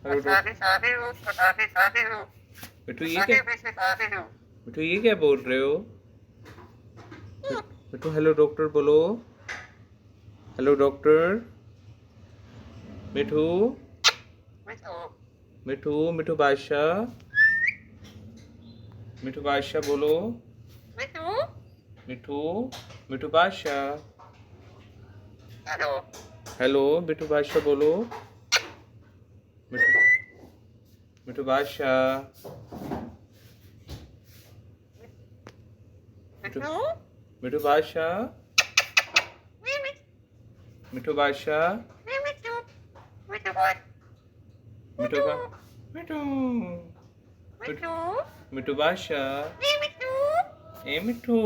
Hello मिठू मिठू ये क्या बोल रहे हो? मिठू हेलो डॉक्टर बोलो। Hello doctor. मिठू मिठू मिठू बादशाह। मिठू बादशाह बोलो। मिठू मिठू बादशाह। हेलो मिठू बादशाह बोलो। मिठू मिठू बादशाह। मिठू मिठू बादशाह। मिठू बादशाह। मिठू बा मिठू मिठू मिठू बादशाह। ए मिठू